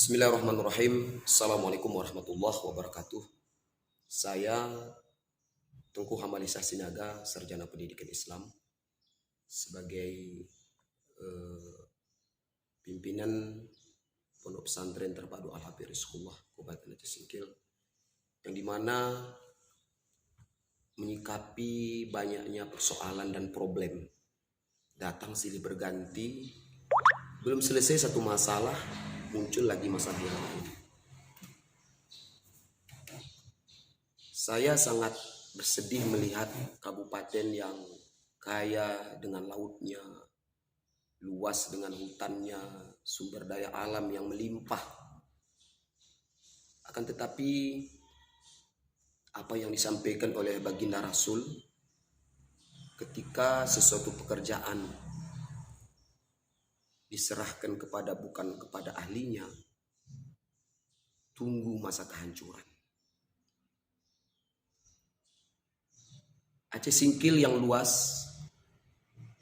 Bismillahirrahmanirrahim. Assalamualaikum warahmatullahi wabarakatuh. Saya Tengku Hamalisa Sinaga, Sarjana Pendidikan Islam, sebagai pimpinan Pondok Pesantren Terpadu Al-Habib Rizqullah Kabupaten Aceh Singkil, yang dimana menyikapi banyaknya persoalan dan problem datang silih berganti, belum selesai satu masalah, muncul lagi masalah yang lain. Saya sangat bersedih melihat kabupaten yang kaya dengan lautnya, luas dengan hutannya, sumber daya alam yang melimpah. Akan tetapi apa yang disampaikan oleh baginda Rasul ketika sesuatu pekerjaan diserahkan bukan kepada ahlinya, tunggu masa kehancuran. Aceh Singkil yang luas,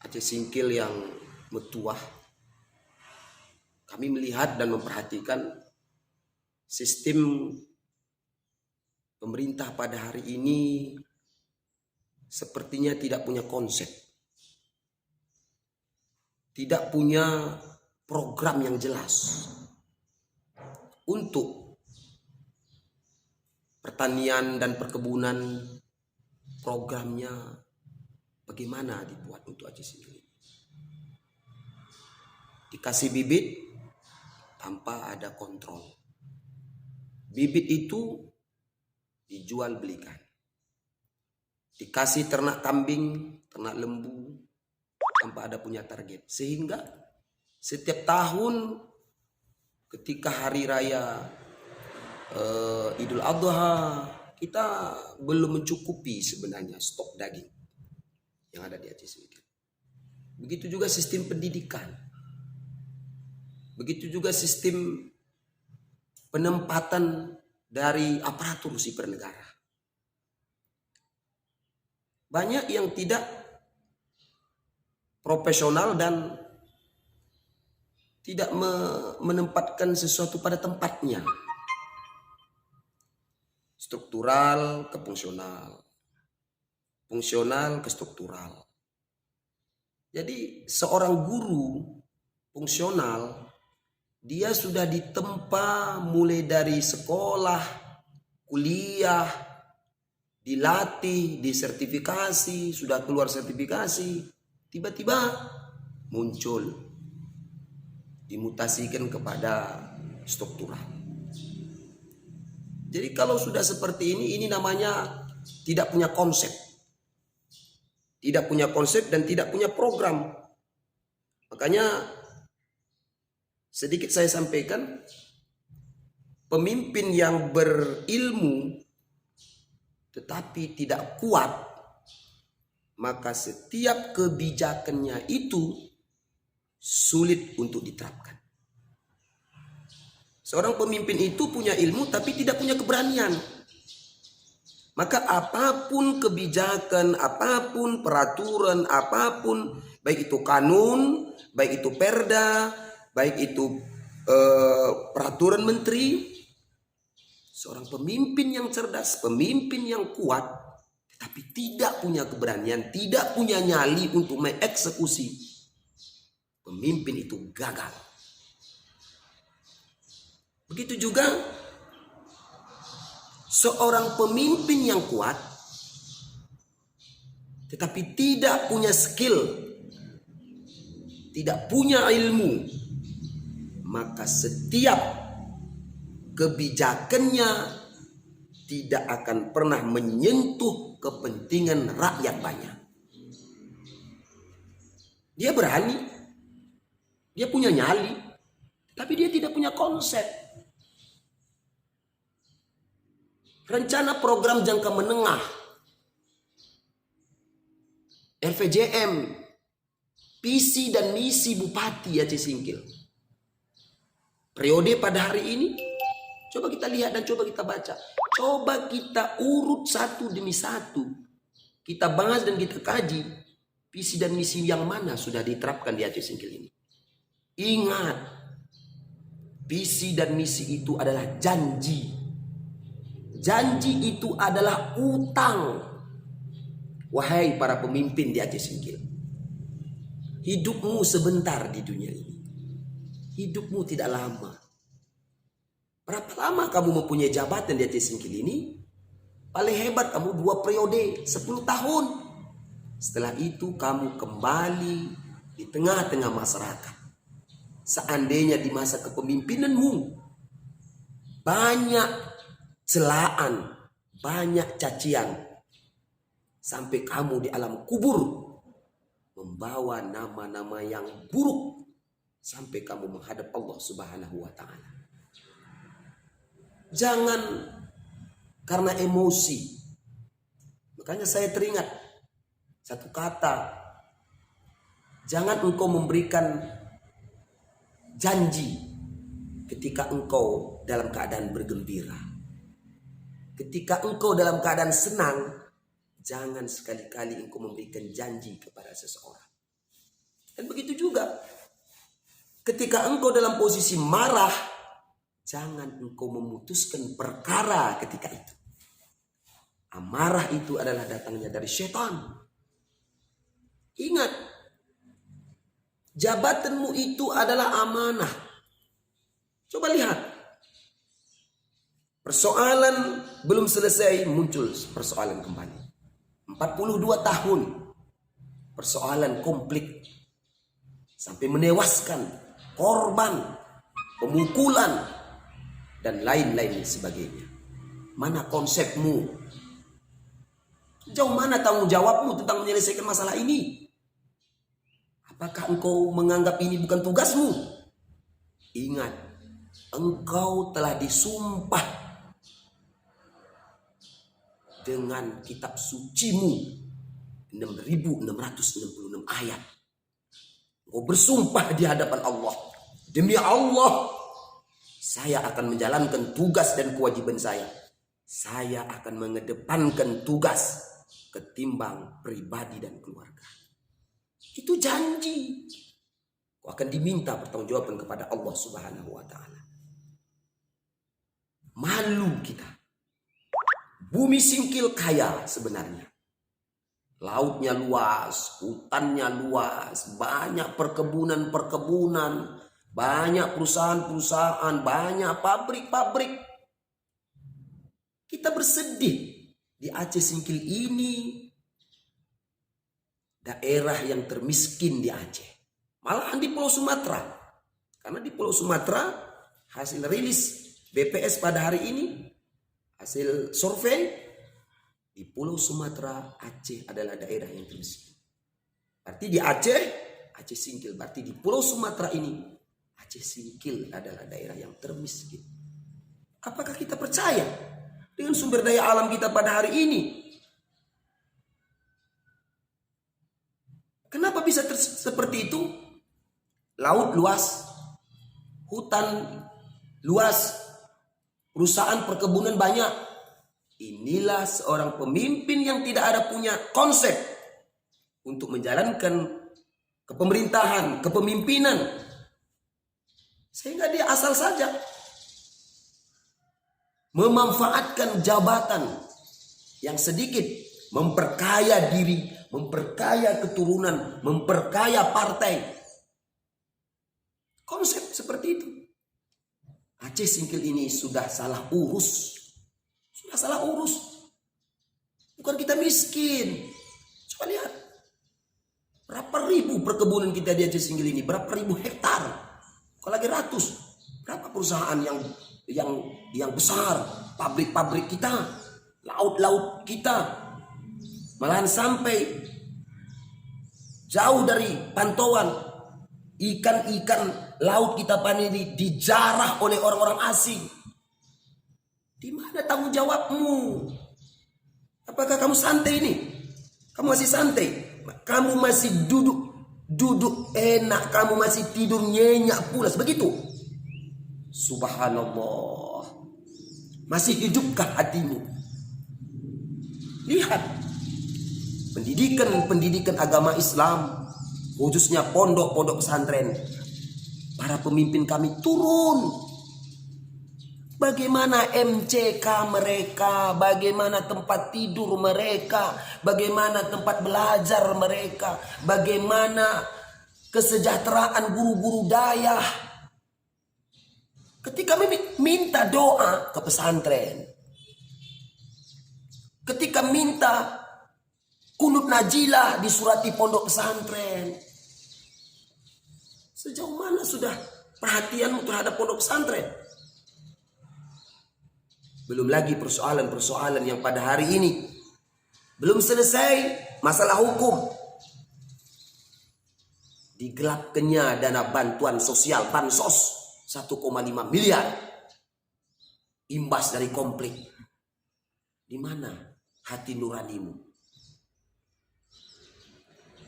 Aceh Singkil yang metuah, kami melihat dan memperhatikan sistem pemerintah pada hari ini sepertinya tidak punya konsep, tidak punya program yang jelas untuk pertanian dan perkebunan. Programnya bagaimana dibuat untuk Aceh Singkil ini? Dikasih bibit tanpa ada kontrol. Bibit itu dijual belikan. Dikasih ternak kambing, ternak lembu tanpa ada punya target. Sehingga setiap tahun ketika hari raya Idul Adha, kita belum mencukupi sebenarnya stok daging yang ada di Aceh Singkil. Begitu juga sistem pendidikan. Begitu juga sistem penempatan dari aparatur sipil negara. Banyak yang tidak profesional dan tidak menempatkan sesuatu pada tempatnya. Struktural ke fungsional, fungsional ke struktural. Jadi seorang guru fungsional, dia sudah ditempa mulai dari sekolah, kuliah, dilatih, disertifikasi, sudah keluar sertifikasi, tiba-tiba muncul, dimutasikan kepada struktural. Jadi kalau sudah seperti ini namanya tidak punya konsep. Tidak punya konsep dan tidak punya program. Makanya sedikit saya sampaikan, pemimpin yang berilmu tetapi tidak kuat, maka setiap kebijakannya itu sulit untuk diterapkan. Seorang pemimpin itu punya ilmu tapi tidak punya keberanian. Maka apapun kebijakan, apapun peraturan, apapun, baik itu kanun, baik itu perda, baik itu peraturan menteri, seorang pemimpin yang cerdas, pemimpin yang kuat, tetapi tidak punya keberanian, tidak punya nyali untuk mengeksekusi, pemimpin itu gagal. Begitu juga seorang pemimpin yang kuat tetapi tidak punya skill, tidak punya ilmu, maka setiap kebijakannya tidak akan pernah menyentuh kepentingan rakyat banyak. Dia berani, dia punya nyali, tapi dia tidak punya konsep. Rencana program jangka menengah, RVJM, visi dan misi Bupati Aceh Singkil. Periode pada hari ini, coba kita lihat dan coba kita baca. Coba kita urut satu demi satu. Kita bahas dan kita kaji visi dan misi yang mana sudah diterapkan di Aceh Singkil ini. Ingat, Visi dan misi itu adalah janji. Janji itu adalah utang. Wahai para pemimpin di Aceh Singkil, hidupmu sebentar di dunia ini. Hidupmu tidak lama. Berapa lama kamu mempunyai jabatan di Aceh Singkil ini? Paling hebat kamu 2 periode, 10 tahun. Setelah itu kamu kembali di tengah-tengah masyarakat. Seandainya di masa kepemimpinanmu banyak celaan, banyak cacian, sampai kamu di alam kubur membawa nama-nama yang buruk, sampai kamu menghadap Allah Subhanahu wa Ta'ala. Jangan karena emosi. Makanya saya teringat satu kata, jangan engkau memberikan janji ketika engkau dalam keadaan bergembira. Ketika engkau dalam keadaan senang, jangan sekali-kali engkau memberikan janji kepada seseorang. Dan begitu juga ketika engkau dalam posisi marah, jangan engkau memutuskan perkara ketika itu. Amarah itu adalah datangnya dari setan. Ingat, jabatanmu itu adalah amanah. Coba lihat. Persoalan belum selesai, muncul persoalan kembali. 42 tahun. Persoalan konflik. Sampai menewaskan korban, pemukulan, dan lain-lain sebagainya. Mana konsepmu? Jauh mana tanggung jawabmu tentang menyelesaikan masalah ini? Apakah engkau menganggap ini bukan tugasmu? Ingat, engkau telah disumpah dengan kitab sucimu 6.666 ayat. Engkau bersumpah di hadapan Allah. Demi Allah, saya akan menjalankan tugas dan kewajiban saya. Saya akan mengedepankan tugas ketimbang pribadi dan keluarga. Itu janji. Kau akan diminta pertanggungjawaban kepada Allah Subhanahu wa Ta'ala. Malu kita. Bumi Singkil kaya sebenarnya. Lautnya luas, hutannya luas, banyak perkebunan-perkebunan, banyak perusahaan-perusahaan, banyak pabrik-pabrik. Kita bersedih. Di Aceh Singkil ini daerah yang termiskin di Aceh. Malahan di Pulau Sumatera. Karena di Pulau Sumatera hasil rilis BPS pada hari ini, hasil survei, di Pulau Sumatera Aceh adalah daerah yang termiskin. Berarti di Aceh Singkil. Berarti di Pulau Sumatera ini Aceh Singkil adalah daerah yang termiskin. Apakah kita percaya dengan sumber daya alam kita pada hari ini? Kenapa bisa seperti itu? Laut luas, hutan luas, perusahaan perkebunan banyak. Inilah seorang pemimpin yang tidak ada punya konsep untuk menjalankan kepemerintahan, kepemimpinan. Sehingga dia asal saja memanfaatkan jabatan yang sedikit, memperkaya diri, memperkaya keturunan, memperkaya partai. Konsep seperti itu. Aceh Singkil ini sudah salah urus. Sudah salah urus. Bukan kita miskin. Coba lihat. Berapa ribu perkebunan kita di Aceh Singkil ini? Berapa ribu hektar? Kalau lagi ratus. Berapa perusahaan yang besar, pabrik-pabrik kita, laut-laut kita, malahan sampai jauh dari pantauan, ikan-ikan laut kita panen dijarah oleh orang-orang asing. Di mana tanggung jawabmu? Apakah kamu santai ini? Kamu masih santai? Kamu masih duduk enak, kamu masih tidur nyenyak pulas begitu? Subhanallah. Masih hidupkah hatimu? Lihat. Pendidikan agama Islam, khususnya pondok-pondok pesantren. Para pemimpin kami turun Bagaimana MCK mereka, bagaimana tempat tidur mereka, bagaimana tempat belajar mereka, bagaimana kesejahteraan guru-guru dayah. Ketika minta doa ke pesantren, ketika minta kunut najilah disurati pondok pesantren, sejauh mana sudah perhatianmu terhadap pondok pesantren? Belum lagi persoalan-persoalan yang pada hari ini belum selesai masalah hukum. Digelapkannya dana bantuan sosial bansos 1,5 miliar. Imbas dari konflik. Di mana hati nuranimu?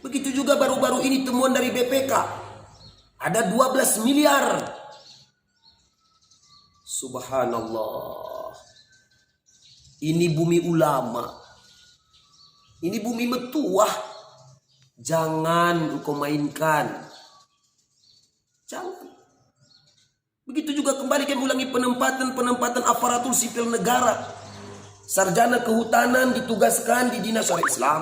Begitu juga baru-baru ini temuan dari BPK. Ada 12 miliar. Subhanallah. Ini bumi ulama. Ini bumi metuah. Jangan engkau mainkan. Jangan. Begitu juga kembali kami ulangi penempatan aparatur sipil negara. Sarjana kehutanan ditugaskan di Dinas Syariah Islam.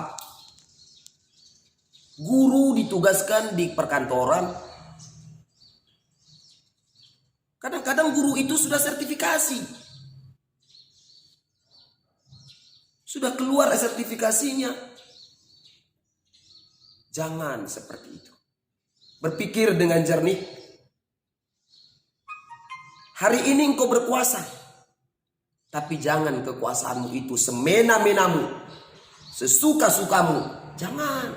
Guru ditugaskan di perkantoran. Kadang-kadang guru itu sudah sertifikasi. Sudah keluar sertifikasinya. Jangan seperti itu. Berpikir dengan jernih. Hari ini engkau berkuasa. Tapi jangan kekuasaanmu itu semena-menamu. Sesuka-sukamu. Jangan.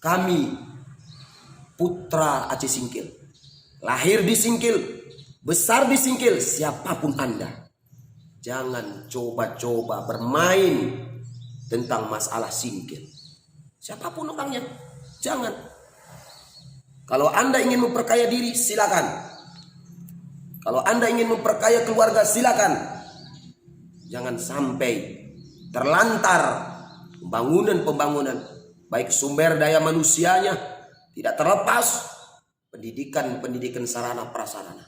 Kami putra Aceh Singkil. Lahir di Singkil. Besar di Singkil. Siapapun Anda. Jangan coba-coba bermain tentang masalah Singkil. Siapapun orangnya, jangan. Kalau Anda ingin memperkaya diri, silakan. Kalau Anda ingin memperkaya keluarga, silakan. Jangan sampai terlantar pembangunan, baik sumber daya manusianya, tidak terlepas pendidikan sarana prasarana.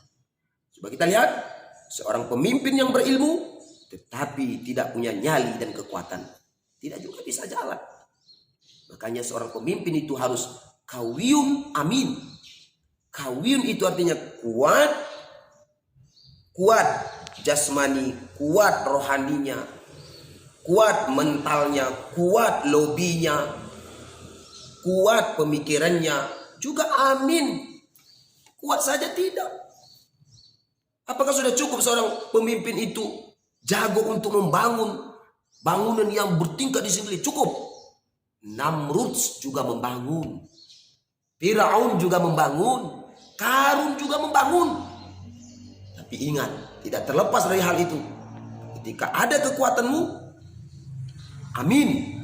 Coba kita lihat. Seorang pemimpin yang berilmu tetapi tidak punya nyali dan kekuatan, tidak juga bisa jalan. Makanya seorang pemimpin itu harus kawiyun amin. Kawiyun itu artinya kuat jasmani, kuat rohaninya, kuat mentalnya, kuat lobinya, kuat pemikirannya, juga amin. Kuat saja tidak. Apakah sudah cukup seorang pemimpin itu jago untuk membangun bangunan yang bertingkat di sini? Cukup. Namrud juga membangun. Firaun juga membangun. Karun juga membangun. Tapi ingat, tidak terlepas dari hal itu. Ketika ada kekuatanmu, amin,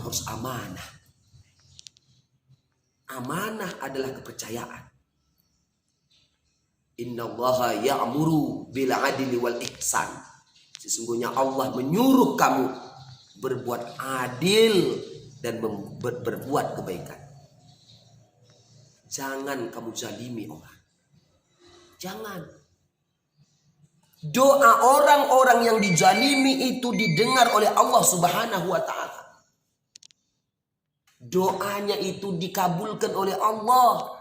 harus amanah. Amanah adalah kepercayaan. Innallaha ya'muru bil adli wal ihsan. Sesungguhnya Allah menyuruh kamu berbuat adil dan berbuat kebaikan. Jangan kamu zalimi orang. Jangan. Doa orang-orang yang dizalimi itu didengar oleh Allah Subhanahu wa ta'ala. Doanya itu dikabulkan oleh Allah.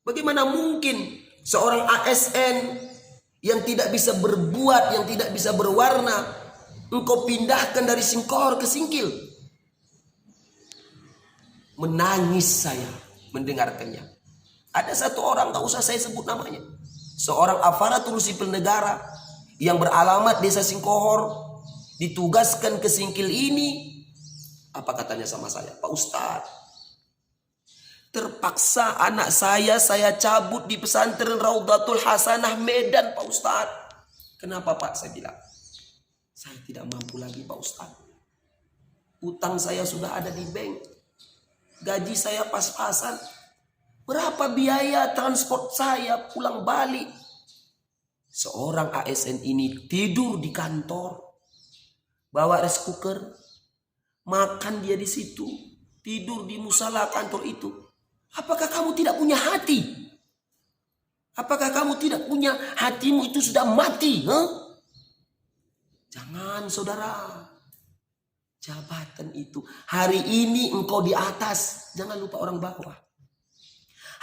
Bagaimana mungkin seorang ASN yang tidak bisa berbuat, yang tidak bisa berwarna, engkau pindahkan dari Singkor ke Singkil? Menangis saya mendengarkannya. Ada satu orang, tak usah saya sebut namanya. Seorang aparatur sipil negara yang beralamat desa Singkohor, ditugaskan ke Singkil ini. Apa katanya sama saya? Pak Ustadz, terpaksa anak saya cabut di pesantren Raudatul Hasanah Medan, Pak Ustadz. Kenapa Pak? Saya bilang, saya tidak mampu lagi Pak Ustadz. Utang saya sudah ada di bank. Gaji saya pas-pasan. Berapa biaya transport saya pulang balik? Seorang ASN ini tidur di kantor. Bawa rice cooker. Makan dia di situ. Tidur di musala kantor itu. Apakah kamu tidak punya hati? Apakah kamu tidak punya, hatimu itu sudah mati? Jangan saudara. Jabatan itu. Hari ini engkau di atas. Jangan lupa orang bawah.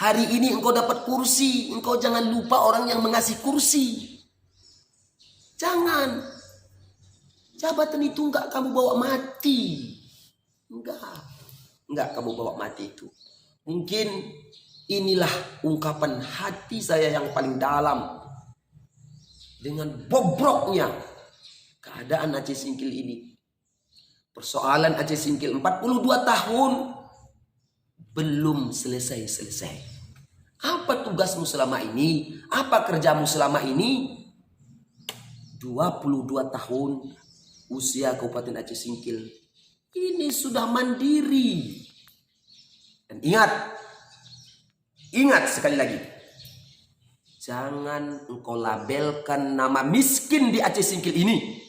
Hari ini engkau dapat kursi. Engkau jangan lupa orang yang mengasih kursi. Jangan. Jabatan itu enggak kamu bawa mati. Enggak kamu bawa mati itu. Mungkin inilah ungkapan hati saya yang paling dalam. Dengan bobroknya keadaan Aceh Singkil ini. Persoalan Aceh Singkil 42 tahun belum selesai-selesai. Apa tugasmu selama ini? Apa kerjamu selama ini? 22 tahun usia Kabupaten Aceh Singkil ini sudah mandiri. Dan ingat sekali lagi, jangan engkau labelkan nama miskin di Aceh Singkil ini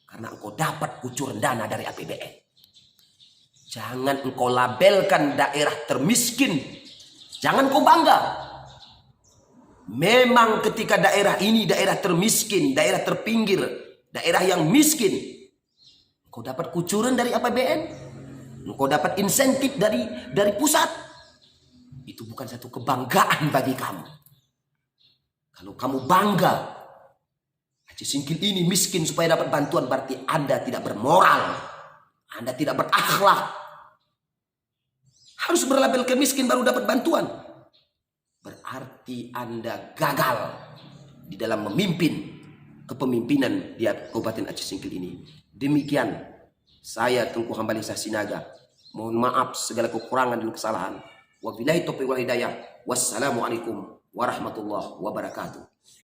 karena engkau dapat kucuran dana dari APBN. Jangan engkau labelkan daerah termiskin. Jangan kau bangga. Memang ketika daerah ini daerah termiskin, daerah terpinggir, daerah yang miskin, engkau dapat kucuran dari APBN, engkau dapat insentif dari pusat. Itu bukan satu kebanggaan bagi kamu. Kalau kamu bangga Aceh Singkil ini miskin supaya dapat bantuan, berarti Anda tidak bermoral. Anda tidak berakhlak. Harus berlabel kemiskin baru dapat bantuan. Berarti Anda gagal di dalam memimpin kepemimpinan di Kabupaten Aceh Singkil ini. Demikian saya Tengku Hambalisa Sinaga. Mohon maaf segala kekurangan dan kesalahan. Wabillahi taufiq wal hidayah. Wassalamualaikum warahmatullahi wabarakatuh.